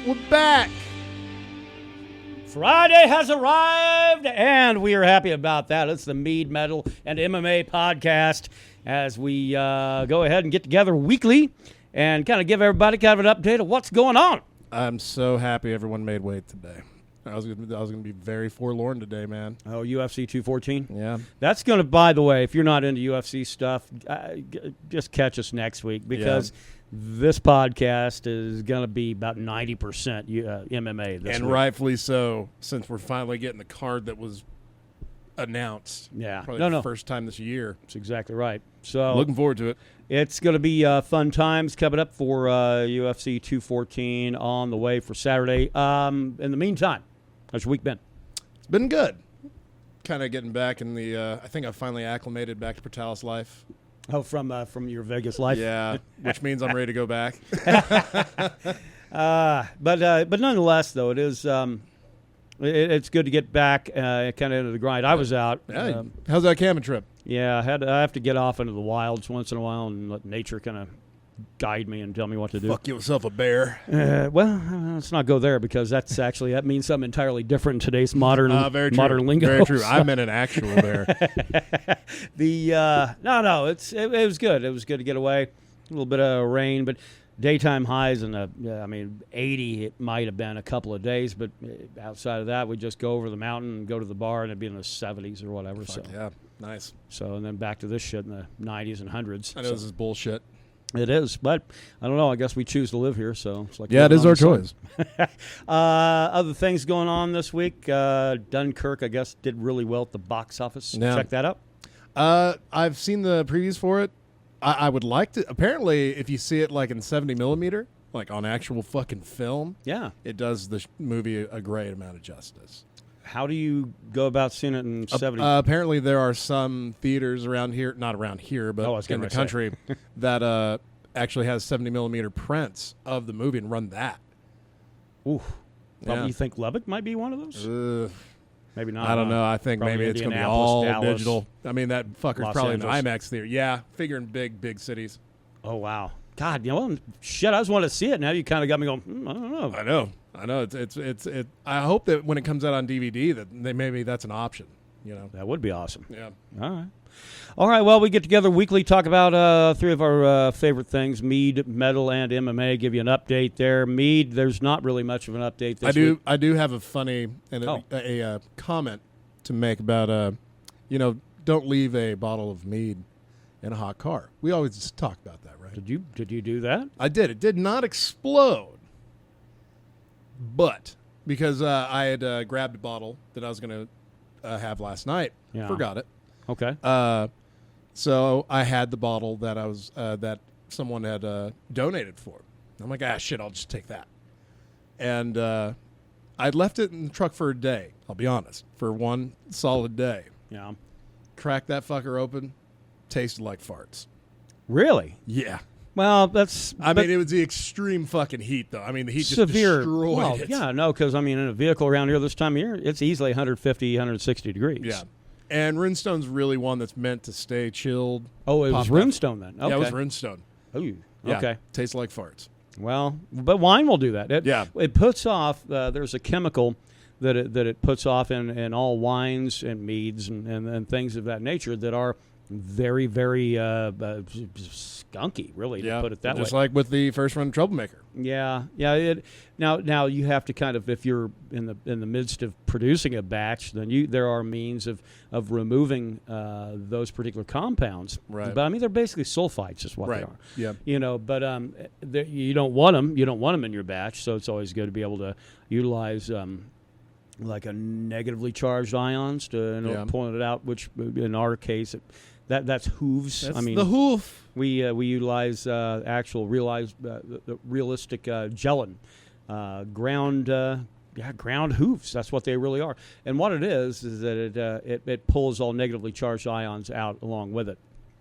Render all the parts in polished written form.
We're back. Friday has arrived, and we are happy about that. It's the Mead, Metal, and MMA podcast as we go ahead and get together weekly and kind of give everybody kind of an update of what's going on. I'm so happy everyone made weight today. I was gonna be very forlorn today, man. Oh, UFC 214? Yeah. That's going to, by the way, if you're not into UFC stuff, just catch us next week because this podcast is going to be about 90% MMA this and week. Rightfully so, since we're finally getting the card that was announced. Yeah. Probably the first time this year. That's exactly right. So looking forward to it. It's going to be fun times coming up for UFC 214 on the way for Saturday. In the meantime, how's your week been? It's been good. Kind of getting back in the I think I finally acclimated back to Portales life. Oh, from your Vegas life? Yeah, which means I'm ready to go back. But nonetheless, though, it is it's good to get back kind of into the grind. I was out. Yeah. How's that camping trip? Yeah, I have to get off into the wilds once in a while and let nature kind of guide me and tell me what to do. Fuck yourself a bear. Well, let's not go there because that means something entirely different in today's modern lingo. Very true. So. I meant an actual bear. It was good. It was good to get away. A little bit of rain, but daytime highs in 80. It might have been a couple of days, but outside of that, we just go over the mountain and go to the bar, and it'd be in the 70s or whatever. Fuck yeah, nice. So and then back to this shit in the 90s and 100s. I know this is bullshit. It is, but I don't know. I guess we choose to live here, so it's like it is our choice. Other things going on this week. Dunkirk, I guess, did really well at the box office. Yeah. Check that out. I've seen the previews for it. I would like to. Apparently, if you see it like in 70 millimeter, like on actual fucking film, it does the movie a great amount of justice. How do you go about seeing it in 70? Apparently, there are some theaters around here, not around here, but in the country, that actually has 70 millimeter prints of the movie and run that. Ooh. Well, you think Lubbock might be one of those? Maybe not. I don't know. I think maybe it's going to be all Dallas, digital. I mean, that fucker's Los probably Angeles. in the IMAX theater. Yeah, figuring big cities. Oh, wow. God, shit, I just want to see it. Now you kind of got me going, I don't know. I know. It's. I hope that when it comes out on DVD that maybe that's an option. That would be awesome. Yeah. All right. Well, we get together weekly, talk about three of our favorite things: Mead, Metal, and MMA. Give you an update there. Mead, there's not really much of an update this week. I do have a funny and a comment to make about don't leave a bottle of Mead in a hot car. We always just talk about that, right? Did you do that? I did. It did not explode, but because I had grabbed a bottle that I was going to have last night, forgot it. Okay. So I had the bottle that I was that someone had donated for. I'm like, shit, I'll just take that. And I'd left it in the truck for a day. I'll be honest, for one solid day. Yeah. Cracked that fucker open. Tasted like farts. Really? Yeah. Well, that's... I mean, it was the extreme fucking heat, though. I mean, the heat severe, just destroyed it. Yeah, no, because, in a vehicle around here this time of year, it's easily 150, 160 degrees. Yeah. And Runestone's really one that's meant to stay chilled. Oh, it was Runestone then? Okay. Yeah, it was Runestone. Oh, yeah. Okay. Tastes like farts. Well, but wine will do that. It puts off, there's a chemical that it puts off in all wines and meads and things of that nature that are very, very skunky, really, to put it that way. Just like with the first run Troublemaker. Yeah. Now you have to kind of, if you're in the midst of producing a batch, then there are means of removing those particular compounds. Right. But they're basically sulfites, is what they are. Yeah. But you don't want them. You don't want them in your batch, so it's always good to be able to utilize. Like a negatively charged ions to point it out, which in our case that's hooves. That's the hoof. We utilize realistic gelatin, ground hooves. That's what they really are. And what it is that it pulls all negatively charged ions out along with it.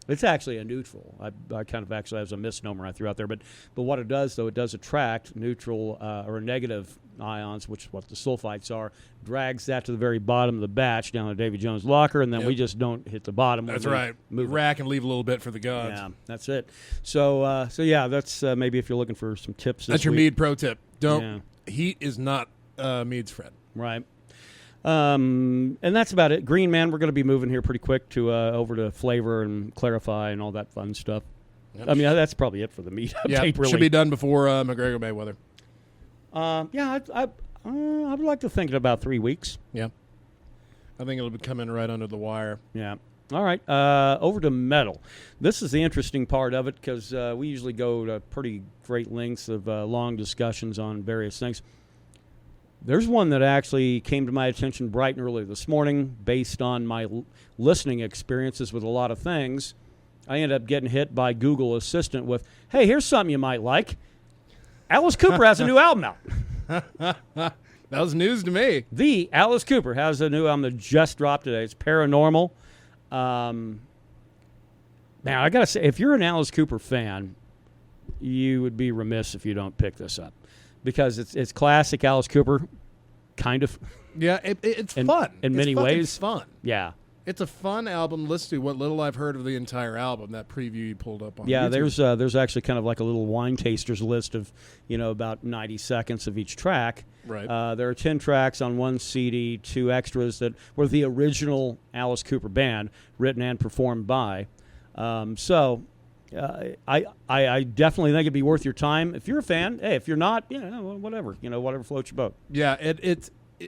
It's actually a neutral. I kind of actually has a misnomer I threw out there, but what it does, though, it does attract neutral or negative ions, which is what the sulfites are, drags that to the very bottom of the batch down to Davy Jones' locker, and then we just don't hit the bottom. That's right. Move rack and leave a little bit for the gods. Yeah, that's it. So yeah, that's maybe if you're looking for some tips. That's your Mead pro tip. Don't Heat is not Mead's friend. Right. And that's about it. Green Man, we're going to be moving here pretty quick to over to Flavor and Clarify and all that fun stuff. Yep. I mean, that's probably it for the Mead update, really. Should be done before McGregor Mayweather. I'd like to think in about 3 weeks. Yeah. I think it'll be coming right under the wire. Yeah. All right. Over to metal. This is the interesting part of it because we usually go to pretty great lengths of long discussions on various things. There's one that actually came to my attention bright and early this morning based on my listening experiences with a lot of things. I ended up getting hit by Google Assistant with, hey, here's something you might like. Alice Cooper has a new album out. That was news to me. The Alice Cooper has a new album that just dropped today. It's Paranormal. Now, I got to say, if you're an Alice Cooper fan, you would be remiss if you don't pick this up because it's classic Alice Cooper, kind of. Yeah, it's fun. In many ways. It's fun. Yeah. It's a fun album. Listen to what little I've heard of the entire album, that preview you pulled up on YouTube. There's actually kind of like a little wine taster's list of, about 90 seconds of each track. Right. There are 10 tracks on one CD, 2 extras that were the original Alice Cooper band, written and performed by. I definitely think it'd be worth your time. If you're a fan, hey, if you're not, whatever. Whatever floats your boat. Yeah,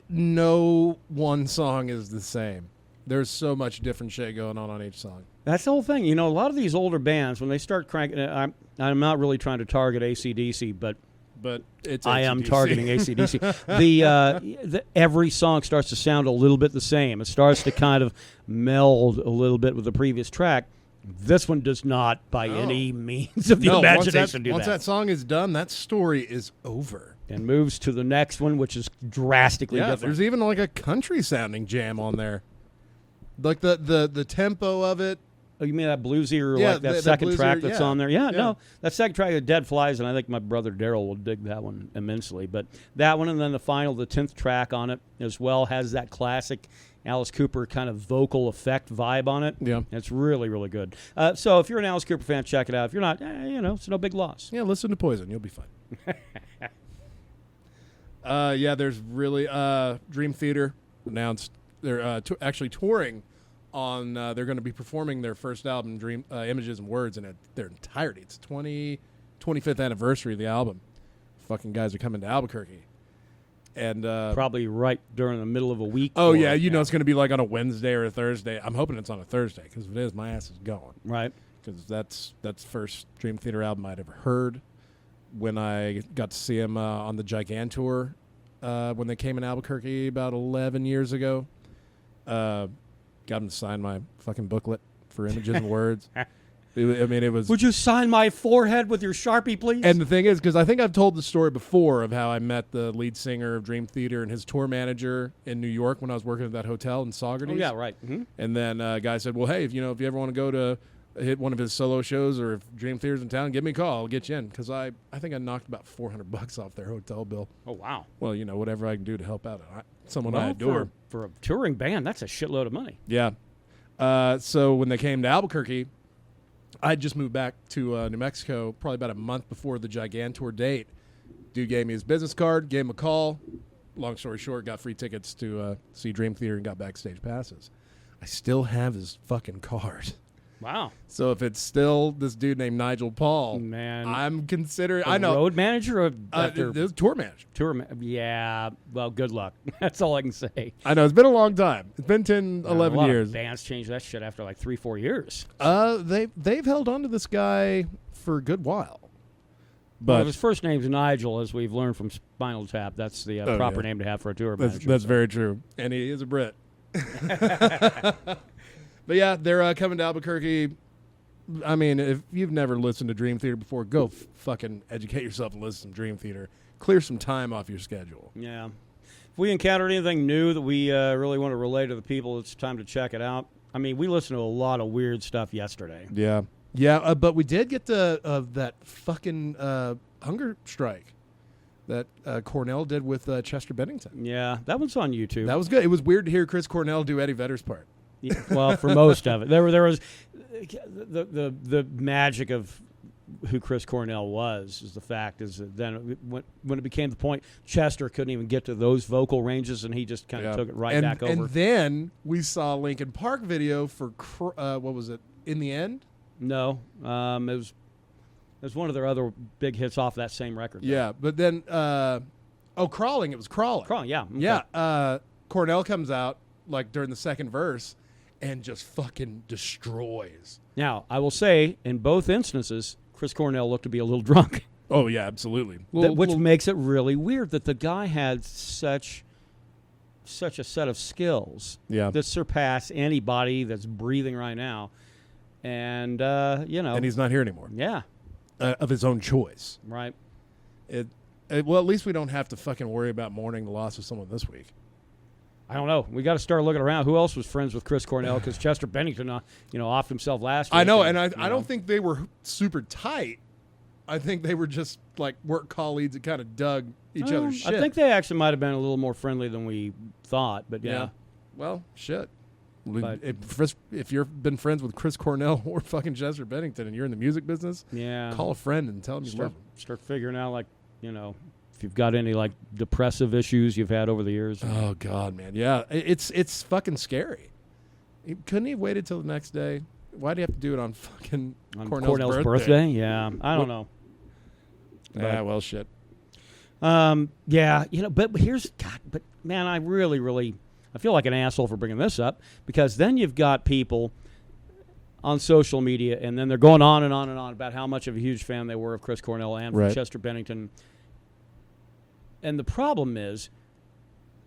no one song is the same. There's so much different shit going on each song. That's the whole thing. A lot of these older bands, when they start cranking, I'm not really trying to target AC/DC, but it's I am targeting AC/DC. Every song starts to sound a little bit the same. It starts to kind of meld a little bit with the previous track. This one does not, by any means of the imagination, do that. Once that song is done, that story is over. And moves to the next one, which is drastically different. There's even like a country-sounding jam on there. Like the tempo of it. Oh, you mean that bluesy or like that second track that's on there? Yeah, no. That second track of Dead Flies, and I think my brother Daryl will dig that one immensely. But that one and then the 10th track on it as well has that classic Alice Cooper kind of vocal effect vibe on it. Yeah. It's really, really good. So if you're an Alice Cooper fan, check it out. If you're not, it's no big loss. Yeah, listen to Poison. You'll be fine. There's really Dream Theater announced they're actually touring on they're going to be performing their first album, Dream Images and Words, in their entirety. It's 25th anniversary of the album. Fucking guys are coming to Albuquerque. And probably right during the middle of a week. Oh, yeah. It's going to be like on a Wednesday or a Thursday. I'm hoping it's on a Thursday because if it is, my ass is going. Right. Because that's the first Dream Theater album I'd ever heard. When I got to see them on the Gigantour when they came in Albuquerque about 11 years ago. Got him to sign my fucking booklet for Images and Words. It was... Would you sign my forehead with your Sharpie, please? And the thing is, because I think I've told the story before of how I met the lead singer of Dream Theater and his tour manager in New York when I was working at that hotel in Saugerties. Oh, yeah, right. Mm-hmm. And then a guy said, well, hey, if you ever want to go to hit one of his solo shows or if Dream Theater's in town, give me a call. I'll get you in. Because I think I knocked about $400 off their hotel bill. Oh, wow. Well, whatever I can do to help out someone I adore. For a touring band, that's a shitload of money. Yeah. So when they came to Albuquerque, I just moved back to New Mexico probably about a month before the Gigantour date. Dude gave me his business card, gave him a call. Long story short, got free tickets to see Dream Theater and got backstage passes. I still have his fucking card. Wow. So if it's still this dude named Nigel Paul, man, I'm considering. I know road manager or tour manager. Yeah. Well, good luck. That's all I can say. I know it's been a long time. It's been 10, 11 years. Bands changed that shit after like 3-4 years. They've held on to this guy for a good while. But his first name's Nigel, as we've learned from Spinal Tap. That's the proper name to have for a tour manager. That's very true, and he is a Brit. But yeah, they're coming to Albuquerque. I mean, if you've never listened to Dream Theater before, go fucking educate yourself and listen to Dream Theater. Clear some time off your schedule. Yeah. If we encountered anything new that we really want to relay to the people, it's time to check it out. I mean, we listened to a lot of weird stuff yesterday. Yeah. Yeah, but we did get that fucking hunger strike that Cornell did with Chester Bennington. Yeah, that one's on YouTube. That was good. It was weird to hear Chris Cornell do Eddie Vedder's part. Yeah, well, for most of it, there was the magic of who Chris Cornell was. Is the fact is that then when it became the point, Chester couldn't even get to those vocal ranges, and he just kind of took it back over. And then we saw a Linkin Park video for what was it? In the End? No, it was one of their other big hits off that same record. Though. Yeah, but then Crawling. It was Crawling. Crawling, yeah. Okay. Yeah. Cornell comes out like during the second verse and just fucking destroys. Now, I will say, in both instances, Chris Cornell looked to be a little drunk. Oh, yeah, absolutely. Which makes it really weird that the guy had such a set of skills that surpass anybody that's breathing right now. And, And he's not here anymore. Yeah. Of his own choice. Right. Well, at least we don't have to fucking worry about mourning the loss of someone this week. I don't know. We got to start looking around. Who else was friends with Chris Cornell? Because Chester Bennington, offed himself last week. I know, and I don't think they were super tight. I think they were just like work colleagues that kind of dug each other's shit. I think they actually might have been a little more friendly than we thought, but yeah. Well, shit. But if you've been friends with Chris Cornell or fucking Chester Bennington and you're in the music business, call a friend and tell him you love him. Start figuring out, if you've got any, depressive issues you've had over the years. Oh, God, man. Yeah, it's fucking scary. Couldn't he have waited till the next day? Why do you have to do it on fucking Cornell's birthday? Yeah, I don't know. Yeah, well, shit. But here's, God, but man, I really, I feel like an asshole for bringing this up, because then you've got people on social media, and then they're going on and on and on about how much of a huge fan they were of Chris Cornell and from Chester Bennington. And the problem is,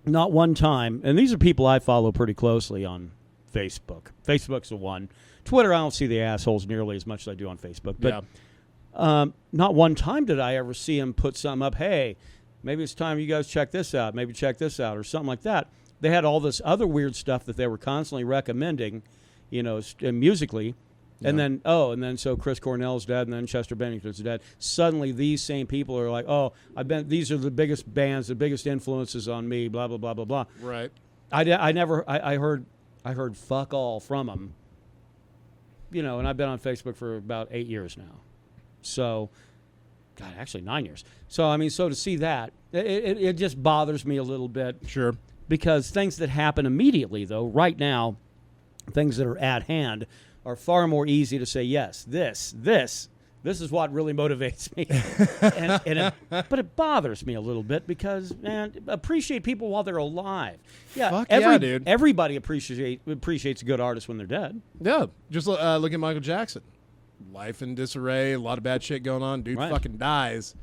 not one time, and these are people I follow pretty closely on Facebook. Facebook's the one. Twitter, I don't see the assholes nearly as much as I do on Facebook. But not one time did I ever see him put something up, hey, maybe it's time you guys check this out, maybe check this out, or something like that. They had all this other weird stuff that they were constantly recommending, musically. Yeah. And then so Chris Cornell's dead, and then Chester Bennington's dead. Suddenly, these same people are like, "Oh, these are the biggest bands, the biggest influences on me." Blah blah blah blah blah. Right. I heard fuck all from them. And I've been on Facebook for about 8 years now. So, God, actually 9 years. So so to see that, it just bothers me a little bit. Sure. Because things that happen immediately, though, right now, things that are at hand, are far more easy to say, yes, this is what really motivates me. But it bothers me a little bit because, man, appreciate people while they're alive. Yeah, dude. Everybody appreciates a good artist when they're dead. Yeah, just look at Michael Jackson. Life in disarray, a lot of bad shit going on. Dude fucking dies,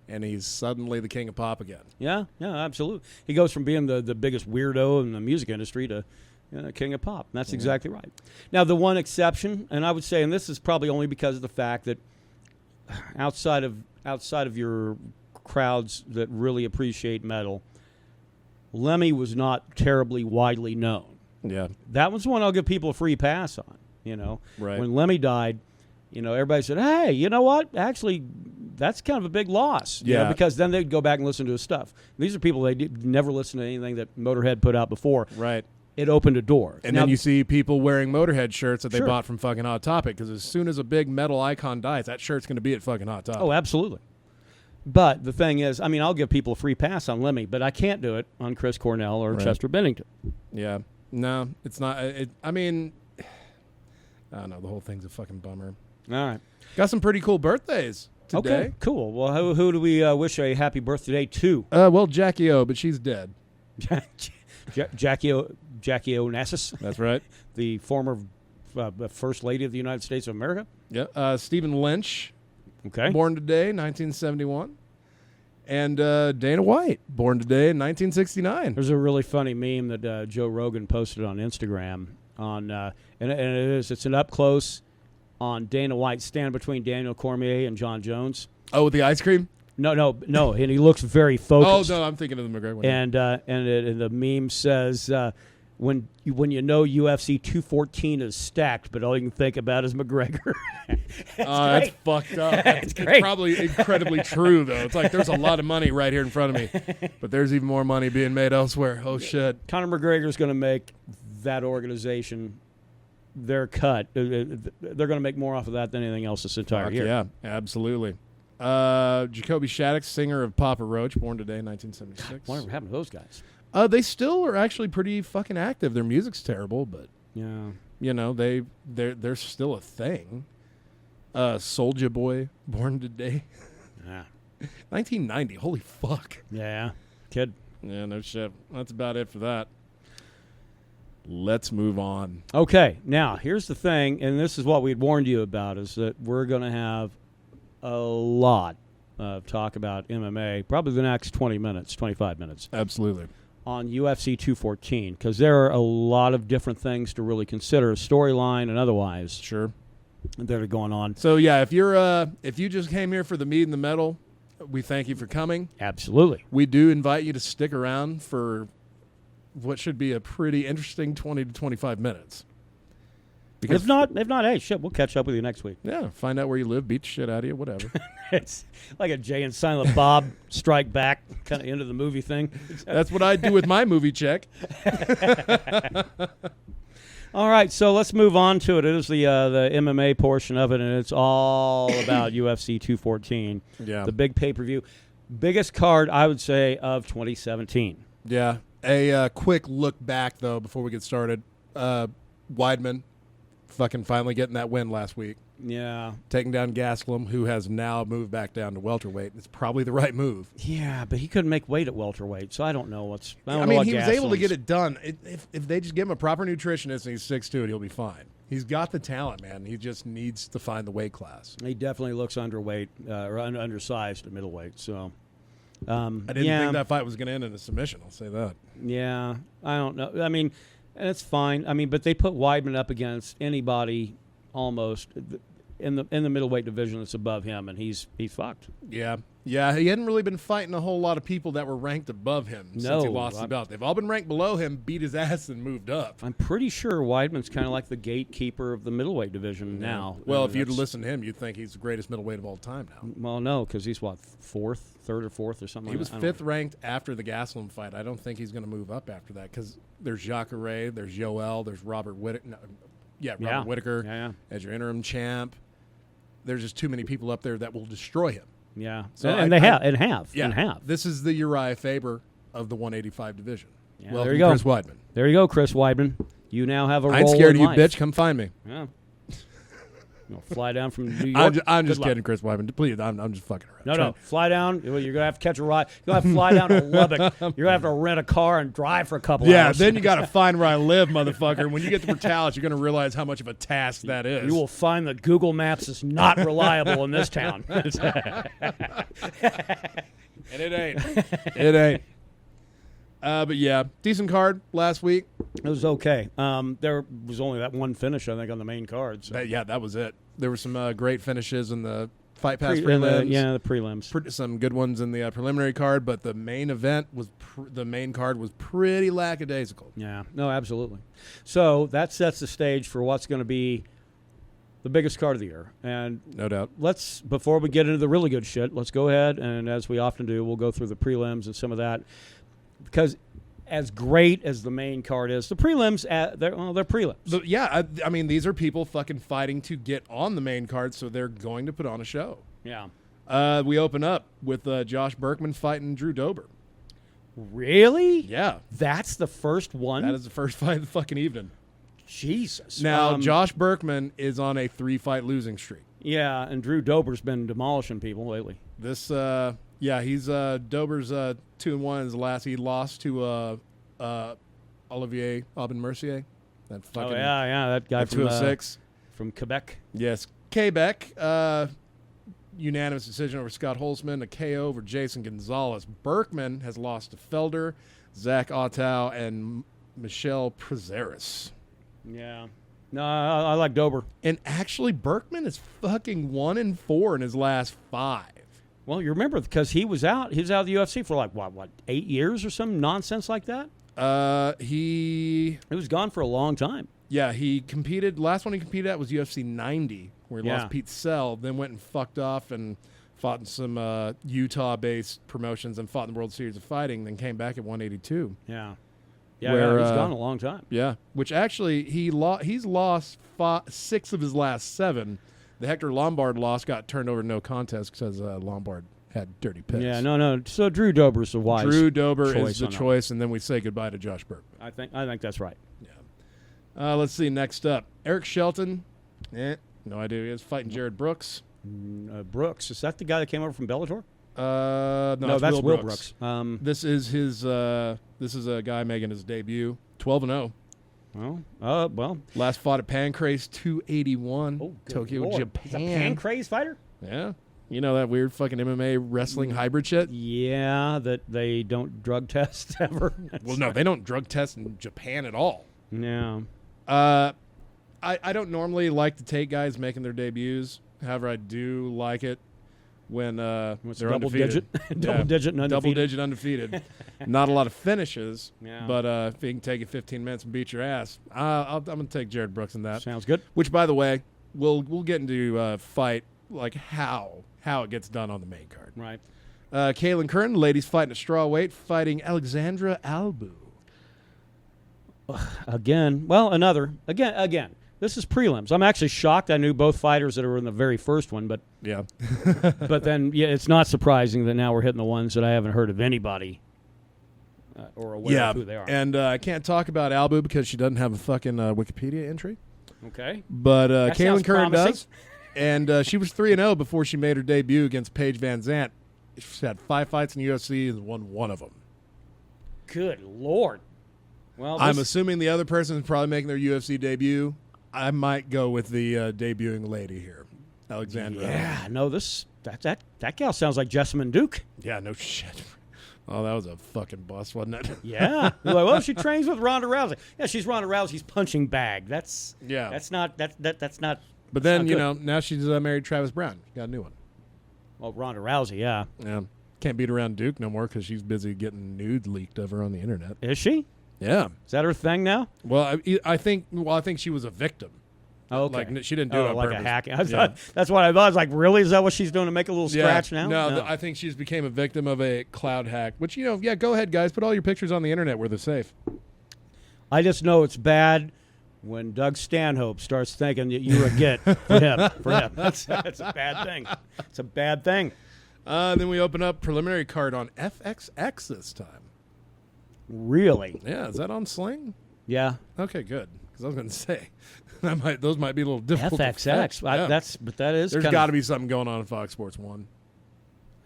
and he's suddenly the king of pop again. Yeah, absolutely. He goes from being the biggest weirdo in the music industry to king of pop. That's exactly right. Now, the one exception, and I would say, and this is probably only because of the fact that outside of your crowds that really appreciate metal, Lemmy was not terribly widely known. Yeah. That was one I'll give people a free pass on, Right. When Lemmy died, everybody said, hey, you know what? Actually, that's kind of a big loss. Because then they'd go back and listen to his stuff. These are people never listened to anything that Motorhead put out before. Right. It opened a door. And then you see people wearing Motorhead shirts that they bought from fucking Hot Topic, because as soon as a big metal icon dies, that shirt's going to be at fucking Hot Topic. Oh, absolutely. But the thing is, I'll give people a free pass on Lemmy, but I can't do it on Chris Cornell or Chester Bennington. Yeah. No, it's not. I don't know. The whole thing's a fucking bummer. All right. Got some pretty cool birthdays today. Okay, cool. Well, who do we wish a happy birthday to? Well, Jackie O, but she's dead. Jackie Onassis. That's right. The former First Lady of the United States of America. Yeah. Stephen Lynch. Okay. Born today, 1971. And Dana White, born today in 1969. There's a really funny meme that Joe Rogan posted on Instagram and it's an up close on Dana White standing between Daniel Cormier and John Jones. Oh, with the ice cream? No, and he looks very focused. Oh no, I'm thinking of the McGregor one. And the meme says, when UFC 214 is stacked, but all you can think about is McGregor. That's fucked up. It's probably incredibly true, though. It's like there's a lot of money right here in front of me, but there's even more money being made elsewhere. Oh, shit. Conor McGregor's going to make that organization their cut. They're going to make more off of that than anything else this entire year. Yeah, absolutely. Jacoby Shaddix, singer of Papa Roach, born today, 1976. Whatever happened to those guys? They still are actually pretty fucking active. Their music's terrible, but Yeah. you know they're still a thing. Soulja Boy, born today, Yeah. 1990. Holy fuck. Yeah. Kid. Yeah, no shit. That's about it for that. Let's move on. Okay. Now, here's the thing, and this is what we'd warned you about, is that we're going to have a lot of talk about MMA, probably the next 20 minutes, 25 minutes, Absolutely. on UFC 214, because there are a lot of different things to really consider, storyline and otherwise, Sure. that are going on. So yeah, if you just came here for the meat and the metal, we thank you for coming. Absolutely. We do invite you to stick around for what should be a pretty interesting 20 to 25 minutes. Because If not, hey, shit, we'll catch up with you next week. yeah, find out where you live, beat the shit out of you, whatever. It's like a Jay and Silent Bob strike back kind of into the movie thing. That's what I do with my movie check. All right, so let's move on to it. It is the MMA portion of it, and it's all about UFC 214, Yeah. the big pay-per-view. Biggest card, I would say, of 2017. Yeah. A quick look back, though, before we get started. Weidman fucking finally getting that win last week. Yeah. Taking down Gastelum, who has now moved back down to welterweight. It's probably the right move. Yeah, but he couldn't make weight at welterweight, so I don't know what's... I mean, he was able to get it done. If they just give him a proper nutritionist and he's 6'2", he'll be fine. He's got the talent, man. He just needs to find the weight class. He definitely looks underweight or undersized at middleweight, so... I didn't think that fight was going to end in a submission, I'll say that. Yeah, I don't know. I mean, and it's fine. I mean, but they put Weidman up against anybody almost in the middleweight division that's above him, and he's fucked. Yeah. Yeah, he hadn't really been fighting a whole lot of people that were ranked above him since he lost the belt. They've all been ranked below him, beat his ass, and moved up. I'm pretty sure Weidman's kind of like the gatekeeper of the middleweight division now. Well, I mean, if you'd listen to him, you'd think he's the greatest middleweight of all time now. Well, no, because he's what, third or fourth or something. He like was that? I don't fifth ranked after the Gastelum fight. I don't think he's going to move up after that because there's Jacare, there's Yoel, there's Robert Whittaker. Robert Whittaker Yeah. as your interim champ. There's just too many people up there that will destroy him. Yeah, So and they have. This is the Uriah Faber of the 185 division. Yeah, Welcome, there you go. Chris Weidman. There you go, Chris Weidman. You now have a role I ain't scared in of you, life. bitch. Come find me. Yeah. You'll fly down from New York. I'm just Good luck. kidding, Chris Weidman. Please, I'm just fucking around. No. Fly down. You're going to have to catch a ride. You'll have to fly down to Lubbock. You're going to have to rent a car and drive for a couple hours. Then you got to find where I live, motherfucker. When you get to Portales, you're going to realize how much of a task that is. You will find that Google Maps is not reliable in this town. And it ain't. It ain't. But yeah, decent card last week. It was okay. There was only that one finish, I think, on the main card. So. That was it. There were some great finishes in the Fight Pass prelims. The prelims. Some good ones in the preliminary card, but the main event was the main card was pretty lackadaisical. Yeah, no, absolutely. So that sets the stage for what's going to be the biggest card of the year. And No doubt. before we get into the really good shit, let's go ahead and, as we often do, we'll go through the prelims and some of that. Because as great as the main card is, the prelims, they're prelims. But yeah, I mean, these are people fucking fighting to get on the main card, so they're going to put on a show. Yeah. We open up with Josh Berkman fighting Drew Dober. Really? Yeah. That's the first one? That is the first fight of the fucking evening. Jesus. Now, Josh Berkman is on a 3-fight losing streak. Yeah, and Drew Dober's been demolishing people lately. This, he's Dober's 2-1 in his last. He lost to Olivier Aubin-Mercier. That fucking that guy from 206 from Quebec. Yes, Quebec. Unanimous decision over Scott Holzman. A KO over Jason Gonzalez. Berkman has lost to Felder, Zach Ottow, and Michel Prazeres. Yeah. No, I like Dober. And actually, Berkman is fucking 1-4 in his last 5. Well, you remember because he was out of the UFC for like what 8 years or some nonsense like that. He was gone for a long time. Yeah, he competed. Last one he competed at was UFC 90, where he lost Pete Sell. Then went and fucked off and fought in some Utah-based promotions and fought in the World Series of Fighting. Then came back at 182. Yeah. Yeah, where, he's gone a long time. Yeah, which actually he's lost 6 of his last 7. The Hector Lombard loss got turned over no contest because Lombard had dirty piss. Yeah, no. So Drew Dober's the wise. Drew Dober is the on that. choice, and then we say goodbye to Josh Burke. I think that's right. Yeah. Let's see. Next up, Eric Shelton. No idea. He is fighting Jared Brooks. Brooks, is that the guy that came over from Bellator? No, that's Will Brooks. This is his. This is a guy making his debut. 12-0. Well. Last fought at Pancrase 281, Oh, good Tokyo, Lord. Japan. He's a Pancrase fighter? Yeah. You know that weird fucking MMA wrestling hybrid shit? Yeah, that they don't drug test ever. Well, no, they don't drug test in Japan at all. No. I don't normally like to take guys making their debuts. However, I do like it when they're undefeated. Double digit and undefeated. Double digit undefeated. Not a lot of finishes, Yeah. but if you can take it 15 minutes and beat your ass, I'm going to take Jared Brooks in that. Sounds good. Which, by the way, we'll get into fight, like how it gets done on the main card. Right. Kaylin Curran, ladies fighting a strawweight, fighting Alexandra Albu. Again. This is prelims. I'm actually shocked. I knew both fighters that were in the very first one, but Yeah. but then it's not surprising that now we're hitting the ones that I haven't heard of anybody or aware of who they are. And I can't talk about Albu because she doesn't have a fucking Wikipedia entry. Okay. But That Kaylin sounds Curran promising. does. And she was 3-0 before she made her debut against Paige Van Zant. She's had 5 fights in the UFC and won 1 of them. Good Lord. Well, I'm assuming the other person is probably making their UFC debut. I might go with the debuting lady here, Alexandra. Yeah, no, that gal sounds like Jessamine Duke. Yeah, no shit. Oh, that was a fucking bust, wasn't it? Yeah. You're like, well, she trains with Ronda Rousey. Yeah, she's Ronda Rousey's punching bag. That's not. But then, not good. now she's married to Travis Brown. Got a new one. Well, Ronda Rousey, yeah. Yeah. Can't beat around Duke no more because she's busy getting nude leaked of her on the internet. Is she? Yeah. Is that her thing now? Well, I think she was a victim. Oh, okay. Like, she didn't do it on like purpose. a hack. That's what I thought. I was like, really? Is that what she's doing to make a little scratch now? No, I think she's became a victim of a cloud hack, which, go ahead, guys. Put all your pictures on the internet where they're safe. I just know it's bad when Doug Stanhope starts thinking that you're a get for him. That's a bad thing. It's a bad thing. Then we open up preliminary card on FXX this time. Really? Yeah, is that on Sling? Yeah. Okay, good. Because I was going to say, those might be a little difficult. FXX. There's got to be something going on in Fox Sports 1.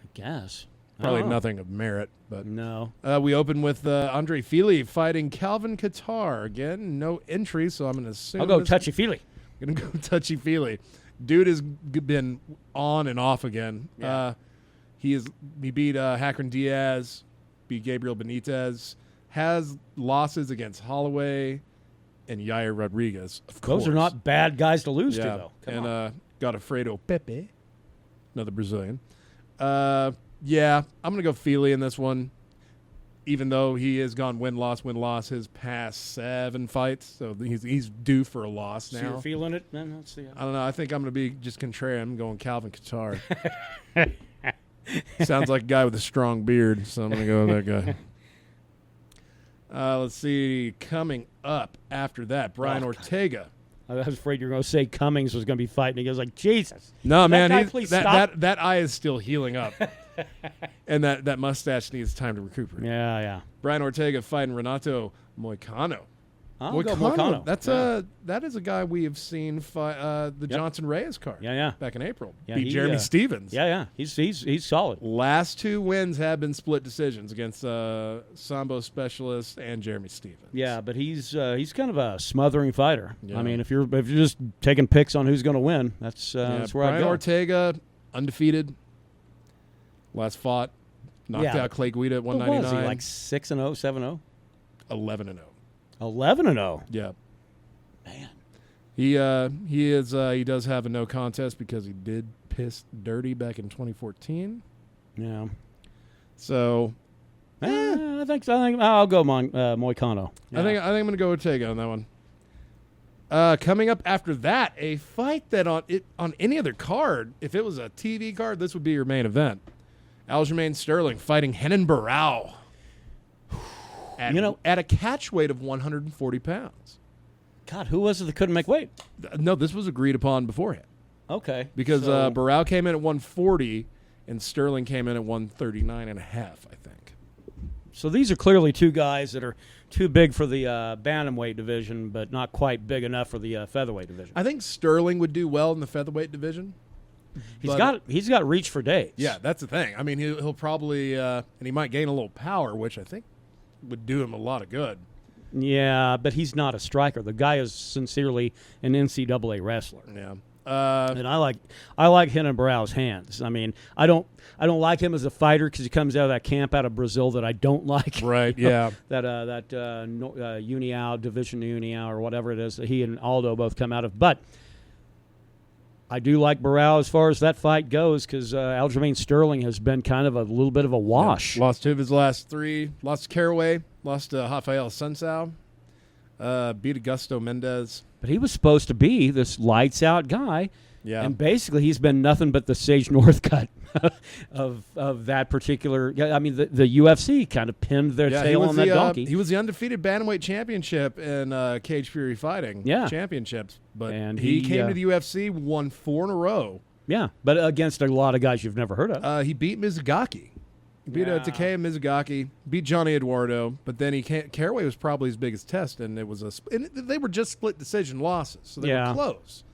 I guess. Probably nothing of merit, but no. We open with Andre Fili fighting Calvin Qatar. Again, no entry, so I'm going to assume I'll go touchy-feely. Going to go touchy-feely. Dude has been on and off again. Yeah. He beat Hakron Diaz, beat Gabriel Benitez, has losses against Holloway and Yair Rodriguez. Of course, Those are not bad guys to lose to, though. Come on. Got Alfredo Pepe, another Brazilian. I'm going to go Fili in this one, even though he has gone win-loss his past 7 fights. So he's due for a loss now. So you're feeling it? Then let's see. I don't know. I think I'm going to be just contrarian. I'm going Calvin Qatar. Sounds like a guy with a strong beard, so I'm going to go with that guy. Let's see. Coming up after that, Brian Ortega. I was afraid you were going to say Cummings was going to be fighting. He was like, Jesus. No, man. That eye is still healing up. And that mustache needs time to recuperate. Yeah. Brian Ortega fighting Renato Moicano. I'll go Moicano. That is a guy we have seen fight the Johnson Reyes card. Yeah. Back in April. Yeah, beat Jeremy Stevens. Yeah. He's solid. Last 2 wins have been split decisions against Sambo Specialist and Jeremy Stevens. Yeah, but he's kind of a smothering fighter. Yeah. I mean, if you're just taking picks on who's going to win, that's where I'd Brian go. Ortega, undefeated. Last fought, knocked out Clay Guida at 199. What was he, like 6-0, 7-0? 11-0. 11-0. Yeah. Man. He does have a no contest because he did piss dirty back in 2014. Yeah. So, I think I'll go Moicano. Yeah. I think I'm going to go Ortega on that one. Coming up after that, a fight that on any other card, if it was a TV card, this would be your main event. Aljamain Sterling fighting Henan Barao. at a catch weight of 140 pounds. God, who was it that couldn't make weight? No, this was agreed upon beforehand. Okay. Because Barao came in at 140 and Sterling came in at 139 and a half, I think. So these are clearly two guys that are too big for the bantamweight division, but not quite big enough for the featherweight division. I think Sterling would do well in the featherweight division. He's got reach for days. Yeah, that's the thing. I mean, he'll probably and he might gain a little power, which I think would do him a lot of good. Yeah, but he's not a striker. The guy is sincerely an NCAA wrestler. Yeah. And I like Renan Barao's hands. I mean, I don't like him as a fighter because he comes out of that camp out of Brazil that I don't like. Right. Yeah. that União, Division União, or whatever it is that he and Aldo both come out of. But I do like Barao as far as that fight goes because Aljamain Sterling has been kind of a little bit of a wash. Yeah. Lost two of his last three. Lost to Caraway. Lost to Rafael Sunsao. Beat Augusto Mendez. But he was supposed to be this lights-out guy. Yeah. And basically he's been nothing but the Sage Northcutt of that particular – I mean, the UFC kind of pinned their tail on that donkey. He was the undefeated bantamweight championship in Cage Fury Fighting championships. But and he came to the UFC, won 4 in a row. Yeah, but against a lot of guys you've never heard of. He beat Mizugaki. He beat Takeya Mizugaki, beat Johnny Eduardo, but then Caraway was probably his biggest test, and it was they were just split decision losses, so they were close.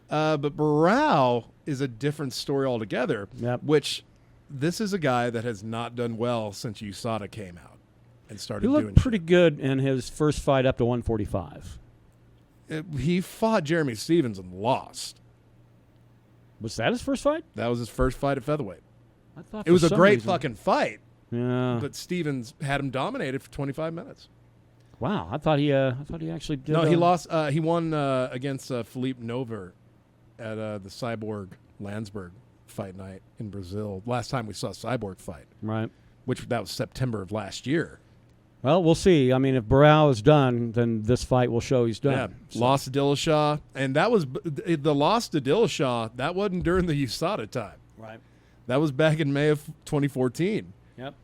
But Barao is a different story altogether, which this is a guy that has not done well since USADA came out and started doing He looked pretty good in his first fight up to 145. He fought Jeremy Stevens and lost. Was that his first fight? That was his first fight at featherweight. I thought it was a great fucking fight. Yeah. But Stevens had him dominated for 25 minutes. Wow, I thought he actually did. No, he lost. He won against Philippe Nover at the Cyborg Landsberg fight night in Brazil. Last time we saw Cyborg fight, right? That was September of last year. Well, we'll see. I mean, if Barao is done, then this fight will show he's done. Yeah, lost to Dillashaw, and that was the loss to Dillashaw. That wasn't during the USADA time, right? That was back in May of 2014. Yep.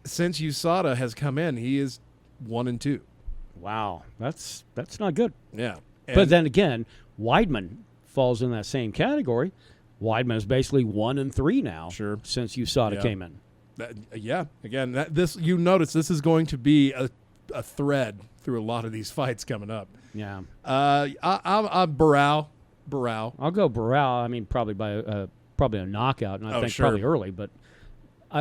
Since USADA has come in, he is 1-2. Wow, that's not good. Yeah. But then again, Weidman falls in that same category. Weidman is basically 1-3 now. Sure. Since USADA came in. Again, you notice this is going to be a thread through a lot of these fights coming up. Yeah. I'm Barao. I'll go Barao. I mean, probably by a knockout, and I think probably early. But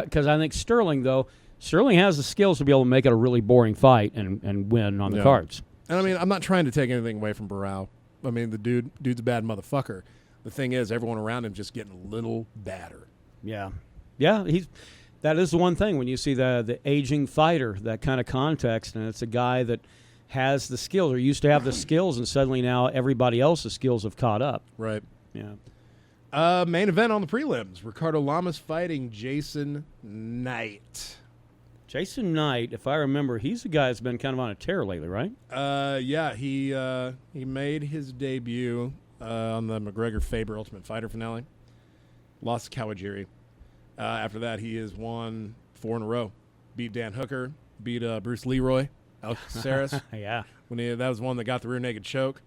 because I think Sterling has the skills to be able to make it a really boring fight and win on the cards. And I mean, I'm not trying to take anything away from Barao. I mean, the dude's a bad motherfucker. The thing is, everyone around him just getting a little badder. Yeah. That is the one thing when you see the aging fighter, that kind of context, and it's a guy that has the skills or used to have the skills, and suddenly now everybody else's skills have caught up. Right. Yeah. Main event on the prelims: Ricardo Lamas fighting Jason Knight. Jason Knight, if I remember, he's the guy that's been kind of on a tear lately, right? Yeah. He made his debut on the McGregor-Faber Ultimate Fighter finale. Lost to Kawajiri. After that, he has won 4 in a row. Beat Dan Hooker. Beat Bruce Leroy. Alcaceres. Yeah. That was one that got the rear naked choke.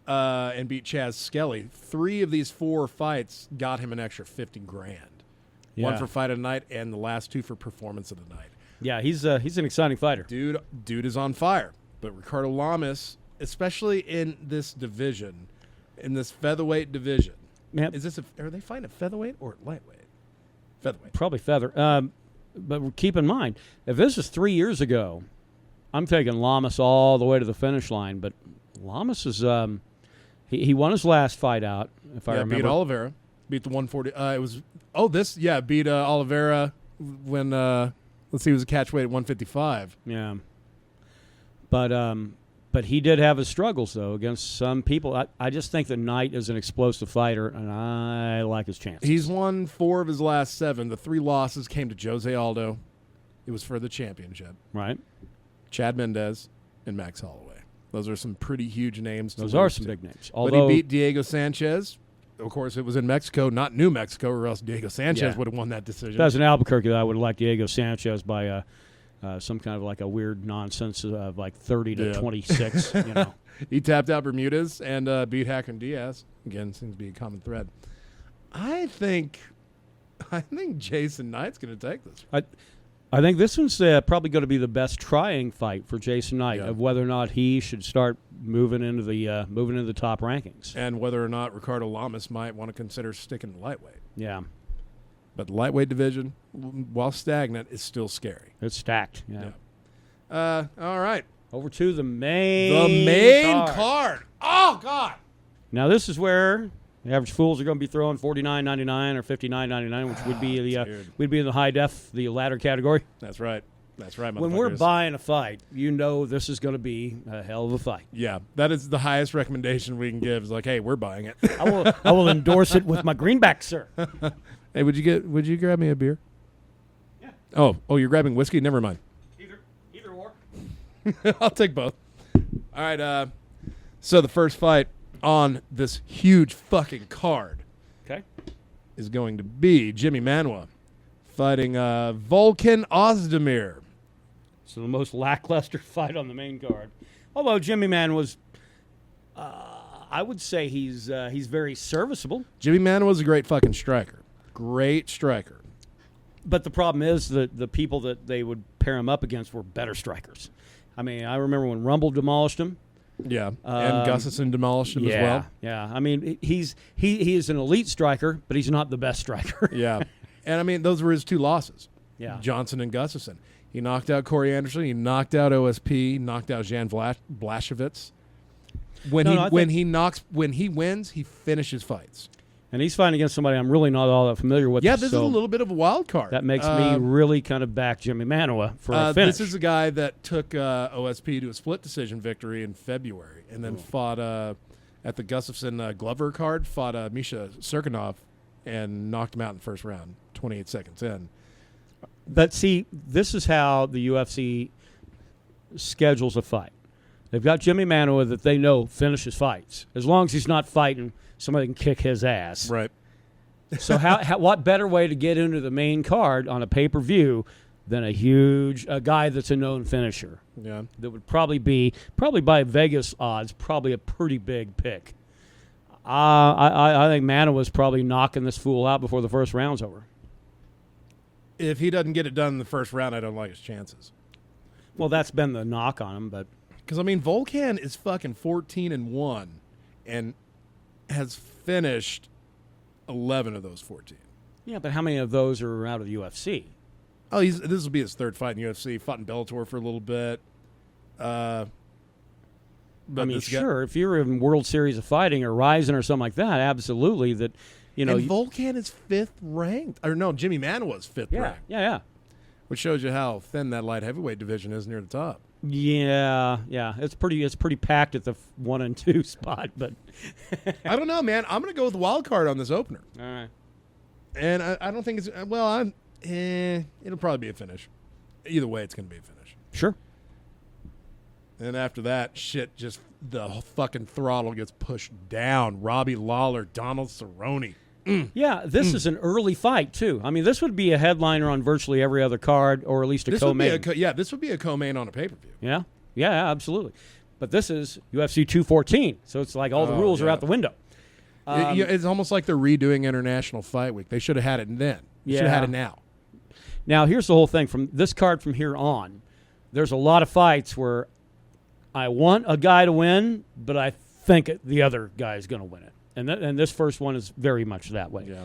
And beat Chaz Skelly. 3 of these 4 fights got him an extra $50,000. Yeah. 1 for fight of the night, and the last 2 for performance of the night. Yeah, he's an exciting fighter. Dude is on fire. But Ricardo Lamas, especially in this division, in this featherweight division, are they fighting a featherweight or lightweight? Featherweight. Probably feather. But keep in mind, if this was 3 years ago, I'm taking Lamas all the way to the finish line. But Lamas is he won his last fight out, if I remember. Beat Oliveira. Beat the 140. Beat Oliveira when he was a catchweight at 155. Yeah. But he did have his struggles, though, against some people. I just think that Knight is an explosive fighter, and I like his chances. He's won 4 of his last 7. The 3 losses came to Jose Aldo. It was for the championship. Right. Chad Mendez and Max Holloway. Those are some pretty huge names. Those are some big names. But he beat Diego Sanchez. Of course, it was in Mexico, not New Mexico, or else Diego Sanchez would have won that decision. If that was in Albuquerque, I would have liked Diego Sanchez by some kind of like a weird nonsense of like 30 to 26. He tapped out Bermudez and beat Hacker and Diaz. Again, seems to be a common thread. I think Jason Knight's going to take this. I think this one's probably going to be the best trying fight for Jason Knight of whether or not he should start moving into the top rankings, and whether or not Ricardo Lamas might want to consider sticking to lightweight. Yeah, but the lightweight division, while stagnant, is still scary. It's stacked. Yeah. All right. Over to the main card. Oh God! Now this is where the average fools are going to be throwing $49.99 or $59.99, which would be we'd be in the high def, the ladder category. That's right. When we're buying a fight, this is going to be a hell of a fight. Yeah, that is the highest recommendation we can give. Is like, hey, we're buying it. I will endorse it with my greenback, sir. Hey, would you grab me a beer? Yeah. Oh, you're grabbing whiskey? Never mind. Either or. I'll take both. All right. So the first fight on this huge fucking card, is going to be Jimmy Manuwa fighting Volkan Ozdemir. So the most lackluster fight on the main card. Although Jimmy Manuwa's, I would say he's very serviceable. Jimmy Manuwa's a great fucking striker. Great striker. But the problem is that the people that they would pair him up against were better strikers. I mean, I remember when Rumble demolished him. Yeah, and Gustafsson demolished him as well. Yeah, I mean, he is an elite striker, but he's not the best striker. Yeah, and I mean, those were his two losses. Yeah, Johnson and Gustafsson. He knocked out Corey Anderson. He knocked out OSP. Knocked out Jan Blachowicz. When he wins, he finishes fights. And he's fighting against somebody I'm really not all that familiar with. Yeah, this is a little bit of a wild card. That makes me really kind of back Jimmy Manuwa for a finish. This is a guy that took OSP to a split decision victory in February and then fought at the Gustafsson Glover card, fought Misha Serkinov and knocked him out in the first round, 28 seconds in. But see, this is how the UFC schedules a fight. They've got Jimmy Manuwa that they know finishes fights. As long as he's not fighting, somebody can kick his ass. Right. So what better way to get into the main card on a pay-per-view than a guy that's a known finisher? Yeah. That would probably by Vegas odds, probably a pretty big pick. I think Manuwa's probably knocking this fool out before the first round's over. If he doesn't get it done in the first round, I don't like his chances. Well, that's been the knock on him, but because I mean, Volkan is fucking 14-1, and has finished 11 of those 14. Yeah, but how many of those are out of the UFC? Oh, this will be his third fight in UFC. Fought in Bellator for a little bit. But I mean, sure, if you're in World Series of Fighting or Ryzen or something like that, absolutely. That and Volkan is 5th ranked. Or no, Jimmy Manuwa's 5th ranked. Yeah. Which shows you how thin that light heavyweight division is near the top. Yeah, it's pretty packed at the 1 and 2 spot, but I don't know, man. I'm gonna go with the wild card on this opener. All right, and I don't think it's it'll probably be a finish. Either way, it's gonna be a finish. Sure. And after that, the fucking throttle gets pushed down. Robbie Lawler, Donald Cerrone. Yeah, this is an early fight, too. I mean, this would be a headliner on virtually every other card, or at least a co-main. This would be a co-main on a pay-per-view. Yeah, absolutely. But this is UFC 214, so it's like all the rules are out the window. It's almost like they're redoing International Fight Week. They should have had it then. They should have had it now. Now, here's the whole thing. From this card from here on, there's a lot of fights where I want a guy to win, but I think the other guy is going to win it. And this first one is very much that way. Yeah.